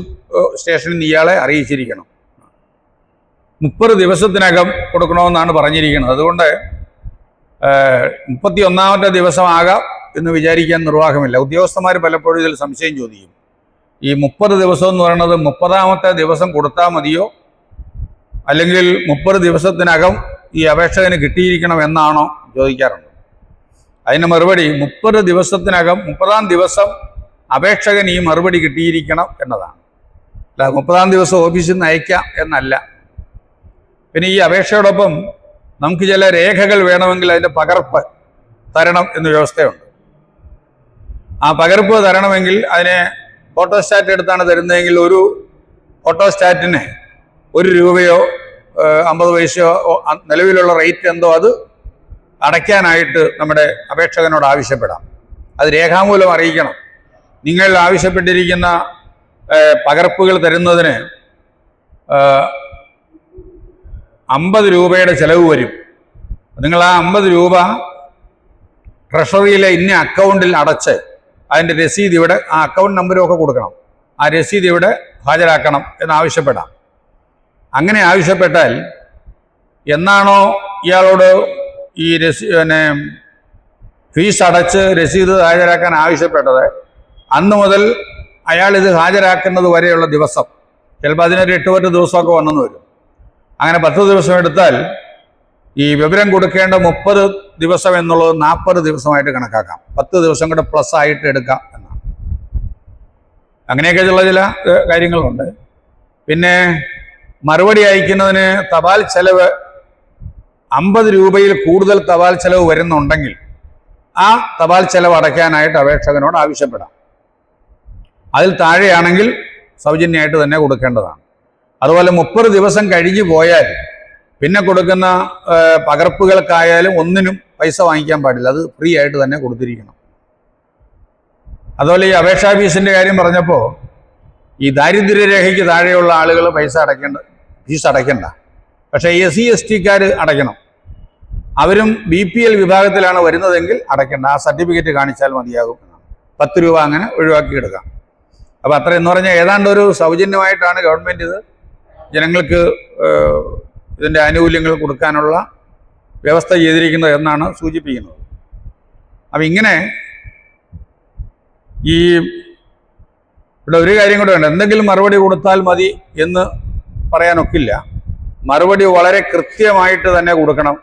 സ്റ്റേഷനിൽ നിന്ന് ഇയാളെ അറിയിച്ചിരിക്കണം. 30 ദിവസത്തിനകം കൊടുക്കണമെന്നാണ് പറഞ്ഞിരിക്കുന്നത്. അതുകൊണ്ട് 31ാമത്തെ ദിവസമാകാം എന്ന് വിചാരിക്കാൻ നിർവാഹമില്ല. ഉദ്യോഗസ്ഥന്മാർ പലപ്പോഴും ഇതിൽ സംശയം ചോദിക്കും. ഈ 30 ദിവസം എന്ന് പറയുന്നത് 30ാമത്തെ ദിവസം കൊടുത്താൽ മതിയോ, അല്ലെങ്കിൽ 30 ദിവസത്തിനകം ഈ അപേക്ഷകന് കിട്ടിയിരിക്കണം എന്നാണോ ചോദിക്കാറുണ്ട്. അതിന് മറുപടി 30 ദിവസത്തിനകം 30-ാം ദിവസം അപേക്ഷകൻ ഈ മറുപടി കിട്ടിയിരിക്കണം എന്നതാണ്. അല്ല 30-ാം ദിവസം ഓഫീസിൽ നിന്ന് അയക്കാം എന്നല്ല. പിന്നെ ഈ അപേക്ഷയോടൊപ്പം നമുക്ക് ചില രേഖകൾ വേണമെങ്കിൽ അതിൻ്റെ പകർപ്പ് തരണം എന്ന വ്യവസ്ഥയുണ്ട്. ആ പകർപ്പ് തരണമെങ്കിൽ അതിനെ ഫോട്ടോസ്റ്റാറ്റ് എടുത്താണ് തരുന്നതെങ്കിൽ ഒരു ഫോട്ടോസ്റ്റാറ്റിന് 1 രൂപയോ 50 പൈസയോ നിലവിലുള്ള റേറ്റ് എന്തോ അത് അടയ്ക്കാനായിട്ട് നമ്മുടെ അപേക്ഷകനോട് ആവശ്യപ്പെടാം. അത് രേഖാമൂലം അറിയിക്കണം. നിങ്ങൾ ആവശ്യപ്പെട്ടിരിക്കുന്ന പകർപ്പുകൾ തരുന്നതിന് 50 രൂപയുടെ ചിലവ് വരും. നിങ്ങൾ ആ 50 രൂപ ട്രഷറിയിലെ ഇന്ന അക്കൗണ്ടിൽ അടച്ച് അതിൻ്റെ രസീത് ഇവിടെ, ആ അക്കൗണ്ട് നമ്പരും ഒക്കെ കൊടുക്കണം, ആ രസീത് ഇവിടെ ഹാജരാക്കണം എന്നാവശ്യപ്പെടാം. അങ്ങനെ ആവശ്യപ്പെട്ടാൽ എന്നാണോ ഇയാളോട് ഈ ഫീസ് അടച്ച് രസീത് ഹാജരാക്കാൻ ആവശ്യപ്പെട്ടത് അന്ന് മുതൽ അയാൾ ഇത് ഹാജരാക്കുന്നത് വരെയുള്ള ദിവസം, ചിലപ്പോൾ അതിനൊരു 8-10 ദിവസമൊക്കെ വന്നെന്ന് വരും. അങ്ങനെ 10 ദിവസം എടുത്താൽ ഈ വിവരം കൊടുക്കേണ്ട 30 ദിവസം എന്നുള്ളത് 40 ദിവസമായിട്ട് കണക്കാക്കാം. 10 ദിവസം കൂടെ പ്ലസ് ആയിട്ട് എടുക്കാം എന്നാണ്. അങ്ങനെയൊക്കെ ഉള്ള ചില കാര്യങ്ങളുണ്ട്. പിന്നെ മറുപടി അയക്കുന്നതിന് തപാൽ ചെലവ് 50 രൂപയിൽ കൂടുതൽ തപാൽ ചെലവ് വരുന്നുണ്ടെങ്കിൽ ആ തപാൽ ചെലവ് അടയ്ക്കാനായിട്ട് അപേക്ഷകനോട് ആവശ്യപ്പെടാം. അതിൽ താഴെയാണെങ്കിൽ സൗജന്യമായിട്ട് തന്നെ കൊടുക്കേണ്ടതാണ്. അതുപോലെ 30 ദിവസം കഴിഞ്ഞു പോയാൽ പിന്നെ കൊടുക്കുന്ന പകർപ്പുകൾക്കായാലും ഒന്നിനും പൈസ വാങ്ങിക്കാൻ പാടില്ല, അത് ഫ്രീ ആയിട്ട് തന്നെ കൊടുത്തിരിക്കണം. അതുപോലെ ഈ അപേക്ഷാ ഫീസിൻ്റെ കാര്യം പറഞ്ഞപ്പോൾ ഈ ദാരിദ്ര്യരേഖയ്ക്ക് താഴെയുള്ള ആളുകൾ ഫീസ് അടയ്ക്കണ്ട. പക്ഷേ SC/ST-ക്കാർ അടയ്ക്കണം. അവരും BPL വിഭാഗത്തിലാണ് വരുന്നതെങ്കിൽ അടയ്ക്കണ്ട, ആ സർട്ടിഫിക്കറ്റ് കാണിച്ചാൽ മതിയാകും. 10 രൂപ അങ്ങനെ ഒഴിവാക്കി എടുക്കാം. അപ്പോൾ അത്ര എന്ന് പറഞ്ഞാൽ ഏതാണ്ട് ഒരു സൗജന്യമായിട്ടാണ് ഗവൺമെൻറ് ഇത് ജനങ്ങൾക്ക് ഇതിൻ്റെ ആനുകൂല്യങ്ങൾ കൊടുക്കാനുള്ള വ്യവസ്ഥ ചെയ്തിരിക്കുന്നത് എന്നാണ് സൂചിപ്പിക്കുന്നത്. അപ്പം ഇങ്ങനെ ഇവിടെ ഒരു കാര്യം കൂടെ ഉണ്ട്. എന്തെങ്കിലും മറുപടി കൊടുത്താൽ മതി എന്ന് പറയാനൊക്കില്ല. മറുപടി വളരെ കൃത്യമായിട്ട് തന്നെ കൊടുക്കണം.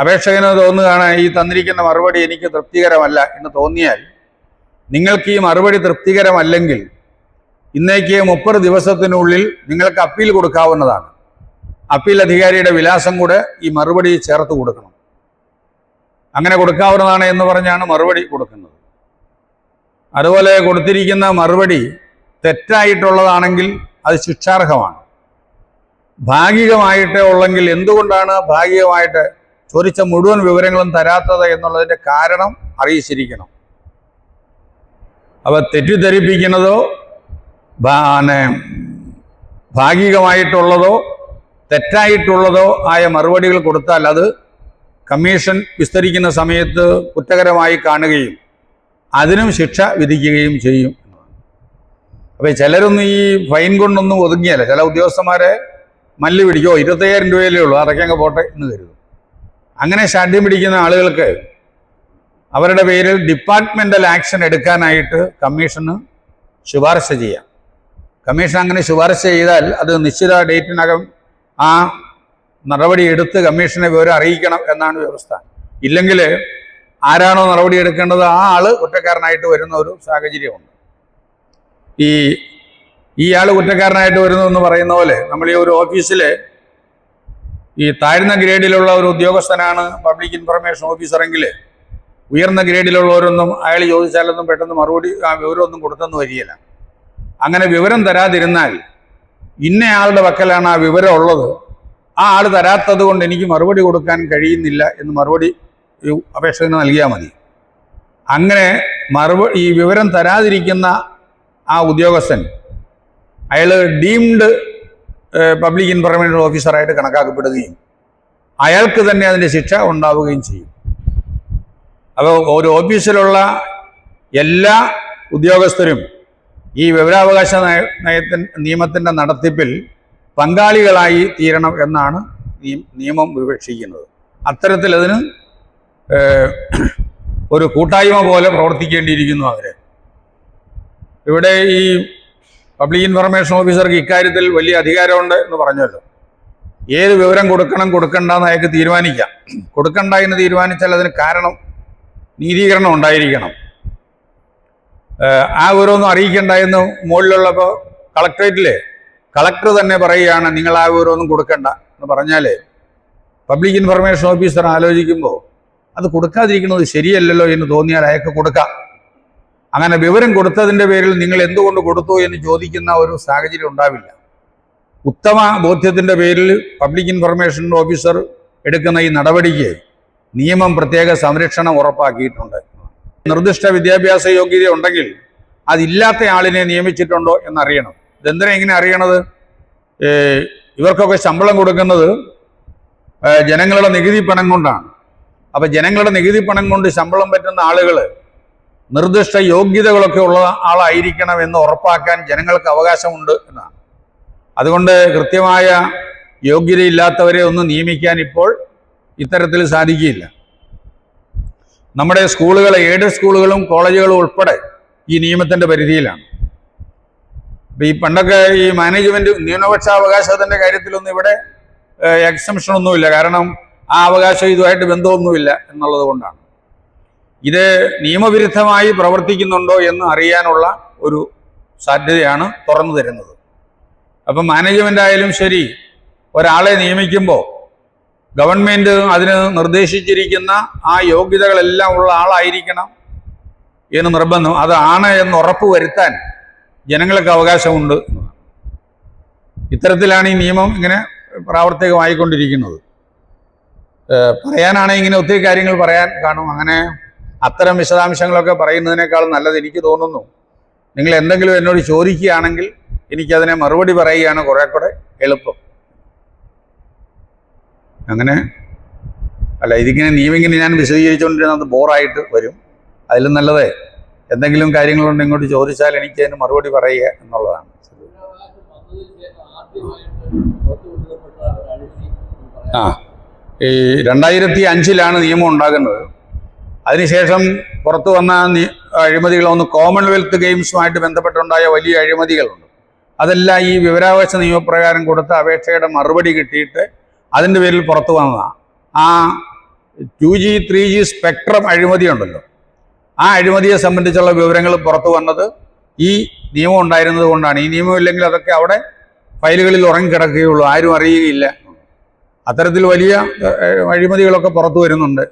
അപേക്ഷകന് തോന്നുകയാണ് ഈ തന്നിരിക്കുന്ന മറുപടി എനിക്ക് തൃപ്തികരമല്ല എന്ന് തോന്നിയാൽ, നിങ്ങൾക്ക് ഈ മറുപടി തൃപ്തികരമല്ലെങ്കിൽ ഇന്നേക്ക് 30 ദിവസത്തിനുള്ളിൽ നിങ്ങൾക്ക് അപ്പീൽ കൊടുക്കാവുന്നതാണ്. അപ്പീൽ അധികാരിയുടെ വിലാസം കൂടെ ഈ മറുപടി ചേർത്ത് കൊടുക്കണം. അങ്ങനെ കൊടുക്കാവുന്നതാണ് എന്ന് പറഞ്ഞാണ് മറുപടി കൊടുക്കുന്നത്. അതുപോലെ കൊടുത്തിരിക്കുന്ന മറുപടി തെറ്റായിട്ടുള്ളതാണെങ്കിൽ അത് ശിക്ഷാർഹമാണ്. ഭാഗികമായിട്ട് ഉള്ളെങ്കിൽ എന്തുകൊണ്ടാണ് ഭാഗികമായിട്ട് ചോദിച്ച മുഴുവൻ വിവരങ്ങളും തരാത്തത് എന്നുള്ളതിൻ്റെ കാരണം അറിയിച്ചിരിക്കണം. അപ്പോൾ തെറ്റിദ്ധരിപ്പിക്കുന്നതോ ഭാഗികമായിട്ടുള്ളതോ തെറ്റായിട്ടുള്ളതോ ആയ മറുപടികൾ കൊടുത്താൽ അത് കമ്മീഷൻ വിസ്തരിക്കുന്ന സമയത്ത് കുറ്റകരമായി കാണുകയും അതിനും ശിക്ഷ വിധിക്കുകയും ചെയ്യും. അപ്പോൾ ചിലരൊന്നും ഈ ഫൈൻ കൊണ്ടൊന്നും ഒതുങ്ങിയല്ല. ചില ഉദ്യോഗസ്ഥന്മാരെ മല്ല് പിടിക്കോ 25,000 രൂപയിലേ ഉള്ളൂ, അതൊക്കെ പോട്ടെ എന്ന് കരുതും. അങ്ങനെ ശാഠ്യം പിടിക്കുന്ന ആളുകൾക്ക് അവരുടെ പേരിൽ ഡിപ്പാർട്ട്മെൻ്റൽ ആക്ഷൻ എടുക്കാനായിട്ട് കമ്മീഷന് ശുപാർശ ചെയ്യാം. കമ്മീഷൻ അങ്ങനെ ശുപാർശ ചെയ്താൽ അത് നിശ്ചിത ഡേറ്റിനകം ആ നടപടി എടുത്ത് കമ്മീഷനെ വിവരം അറിയിക്കണം എന്നാണ് വ്യവസ്ഥ. ഇല്ലെങ്കിൽ ആരാണോ നടപടി എടുക്കേണ്ടത് ആ ആൾ കുറ്റക്കാരനായിട്ട് വരുന്ന ഒരു സാഹചര്യമുണ്ട്. ഈ ആൾ കുറ്റക്കാരനായിട്ട് വരുന്നു എന്ന് പറയുന്ന പോലെ നമ്മൾ ഈ ഒരു ഓഫീസിൽ ഈ താഴ്ന്ന ഗ്രേഡിലുള്ള ഒരു ഉദ്യോഗസ്ഥനാണ് പബ്ലിക് ഇൻഫർമേഷൻ ഓഫീസറെങ്കിൽ ഉയർന്ന ഗ്രേഡിലുള്ളവരൊന്നും അയാൾ ചോദിച്ചാലൊന്നും പെട്ടെന്ന് മറുപടി ആ വിവരമൊന്നും കൊടുത്തെന്ന് വരികയില്ല. അങ്ങനെ വിവരം തരാതിരുന്നാൽ ഇന്നയാളുടെ പക്കലാണ് ആ വിവരം ഉള്ളത്, ആ ആൾ തരാത്തത് കൊണ്ട് എനിക്ക് മറുപടി കൊടുക്കാൻ കഴിയുന്നില്ല എന്ന് മറുപടി അപേക്ഷകന് നൽകിയാൽ മതി. അങ്ങനെ ഈ വിവരം തരാതിരിക്കുന്ന ആ ഉദ്യോഗസ്ഥൻ അയാൾ ഡീംഡ് പബ്ലിക് ഇൻഫർമേഷൻ ഓഫീസറായിട്ട് കണക്കാക്കപ്പെടുകയും അയാൾക്ക് തന്നെ അതിൻ്റെ ശിക്ഷ ഉണ്ടാവുകയും ചെയ്യും. അപ്പോൾ ഒരു ഓഫീസിലുള്ള എല്ലാ ഉദ്യോഗസ്ഥരും ഈ വിവരാവകാശ നിയമത്തിൻ്റെ നടത്തിപ്പിൽ പങ്കാളികളായി തീരണം എന്നാണ് നിയമം വിവക്ഷിക്കുന്നത്. അത്തരത്തിൽ അതിന് ഒരു കൂട്ടായ്മ പോലെ പ്രവർത്തിക്കേണ്ടിയിരിക്കുന്നു അവർ. ഇവിടെ ഈ പബ്ലിക് ഇൻഫർമേഷൻ ഓഫീസർക്ക് ഇക്കാര്യത്തിൽ വലിയ അധികാരമുണ്ട് എന്ന് പറഞ്ഞല്ലോ. ഏത് വിവരം കൊടുക്കണം കൊടുക്കണ്ടെന്ന് അയാൾക്ക് തീരുമാനിക്കാം. കൊടുക്കണ്ട എന്ന് തീരുമാനിച്ചാൽ അതിന് കാരണം നീതീകരണം ഉണ്ടായിരിക്കണം. ആ വിവരമൊന്നും അറിയിക്കണ്ട എന്ന് മുകളിലുള്ളപ്പോൾ കളക്ടറേറ്റിലെ കളക്ടർ തന്നെ പറയുകയാണ് നിങ്ങൾ ആ വിവരമൊന്നും കൊടുക്കണ്ട എന്ന് പറഞ്ഞാൽ പബ്ലിക് ഇൻഫർമേഷൻ ഓഫീസർ ആലോചിക്കുമ്പോൾ അത് കൊടുക്കാതിരിക്കുന്നത് ശരിയല്ലല്ലോ എന്ന് തോന്നിയാൽ അയാൾക്ക് കൊടുക്കാം. അങ്ങനെ വിവരം കൊടുത്തതിൻ്റെ പേരിൽ നിങ്ങൾ എന്തുകൊണ്ട് കൊടുത്തു എന്ന് ചോദിക്കുന്ന ഒരു സാഹചര്യം ഉണ്ടാവില്ല. ഉത്തമ ബോധ്യത്തിൻ്റെ പേരിൽ പബ്ലിക് ഇൻഫർമേഷൻ ഓഫീസർ എടുക്കുന്ന ഈ നടപടിക്ക് നിയമം പ്രത്യേക സംരക്ഷണം ഉറപ്പാക്കിയിട്ടുണ്ട്. നിർദ്ദിഷ്ട വിദ്യാഭ്യാസ യോഗ്യത ഉണ്ടെങ്കിൽ അതില്ലാത്ത ആളിനെ നിയമിച്ചിട്ടുണ്ടോ എന്നറിയണം. ഇതെന്തിനാ ഇങ്ങനെ അറിയണത്? ഇവർക്കൊക്കെ ശമ്പളം കൊടുക്കുന്നത് ജനങ്ങളുടെ നികുതി പണം കൊണ്ടാണ്. അപ്പം ജനങ്ങളുടെ നികുതി പണം കൊണ്ട് ശമ്പളം പറ്റുന്ന ആളുകൾ നിർദ്ദിഷ്ട യോഗ്യതകളൊക്കെ ഉള്ള ആളായിരിക്കണം എന്ന് ഉറപ്പാക്കാൻ ജനങ്ങൾക്ക് അവകാശമുണ്ട് എന്നാണ്. അതുകൊണ്ട് കൃത്യമായ യോഗ്യതയില്ലാത്തവരെ ഒന്നും നിയമിക്കാൻ ഇപ്പോൾ ഇത്തരത്തിൽ സാധിക്കില്ല. നമ്മുടെ സ്കൂളുകൾ, എയ്ഡഡ് സ്കൂളുകളും കോളേജുകളും ഉൾപ്പെടെ ഈ നിയമത്തിൻ്റെ പരിധിയിലാണ്. ഇപ്പം ഈ പണ്ടൊക്കെ ഈ മാനേജ്മെൻറ്റ് ന്യൂനപക്ഷാവകാശത്തിൻ്റെ കാര്യത്തിലൊന്നും ഇവിടെ എക്സംഷൻ ഒന്നുമില്ല. കാരണം ആ അവകാശം ഇതുമായിട്ട് ബന്ധമൊന്നുമില്ല എന്നുള്ളത് കൊണ്ടാണ്. ഇത് നിയമവിരുദ്ധമായി പ്രവർത്തിക്കുന്നുണ്ടോ എന്ന് അറിയാനുള്ള ഒരു സാധ്യതയാണ് തുറന്നു തരുന്നത്. അപ്പം മാനേജ്മെൻ്റ് ആയാലും ശരി, ഒരാളെ നിയമിക്കുമ്പോൾ ഗവൺമെൻറ് അതിന് നിർദ്ദേശിച്ചിരിക്കുന്ന ആ യോഗ്യതകളെല്ലാം ഉള്ള ആളായിരിക്കണം എന്ന് നിർബന്ധം. അതാണ് എന്ന് ഉറപ്പ് വരുത്താൻ ജനങ്ങൾക്ക് അവകാശമുണ്ട്. ഇത്തരത്തിലാണ് ഈ നിയമം ഇങ്ങനെ പ്രാവർത്തികമായിക്കൊണ്ടിരിക്കുന്നത്. പറയാനാണെങ്കിൽ ഇങ്ങനെ ഒത്തിരി കാര്യങ്ങൾ പറയാൻ കാണും. അങ്ങനെ അത്തരം വിശദാംശങ്ങളൊക്കെ പറയുന്നതിനേക്കാൾ നല്ലത് എനിക്ക് തോന്നുന്നു നിങ്ങൾ എന്തെങ്കിലും എന്നോട് ചോദിക്കുകയാണെങ്കിൽ എനിക്കതിനെ മറുപടി പറയുകയാണ് കുറെ കൂടെ എളുപ്പം. അങ്ങനെ അല്ല, ഇതിങ്ങനെ നിയമിങ്ങനെ ഞാൻ വിശദീകരിച്ചുകൊണ്ടിരുന്നത് ബോറായിട്ട് വരും. അതിലും നല്ലത് എന്തെങ്കിലും കാര്യങ്ങളുണ്ട് ഇങ്ങോട്ട് ചോദിച്ചാൽ എനിക്ക് അതിന് മറുപടി പറയുക എന്നുള്ളതാണ്. ഈ 2005 നിയമം ഉണ്ടാകുന്നത്. അതിനുശേഷം പുറത്തു വന്ന അഴിമതികളൊന്ന് കോമൺവെൽത്ത് ഗെയിംസുമായിട്ട് ബന്ധപ്പെട്ടുണ്ടായ വലിയ അഴിമതികളുണ്ട്. അതെല്ലാം ഈ വിവരാവകാശ നിയമപ്രകാരം കൊടുത്ത അപേക്ഷയുടെ മറുപടി കിട്ടിയിട്ട് അതിൻ്റെ പേരിൽ പുറത്തു വന്നതാണ്. ആ 2G 3G സ്പെക്ട്രം അഴിമതി ഉണ്ടല്ലോ, ആ അഴിമതിയെ സംബന്ധിച്ചുള്ള വിവരങ്ങൾ പുറത്തു വന്നത് ഈ നിയമം ഉണ്ടായിരുന്നത് കൊണ്ടാണ്. ഈ നിയമം ഇല്ലെങ്കിൽ അതൊക്കെ അവിടെ ഫയലുകളിൽ ഉറങ്ങിക്കിടക്കുകയുള്ളൂ, ആരും അറിയുകയില്ല. അത്തരത്തിൽ വലിയ അഴിമതികളൊക്കെ പുറത്തു വരുന്നുണ്ട്.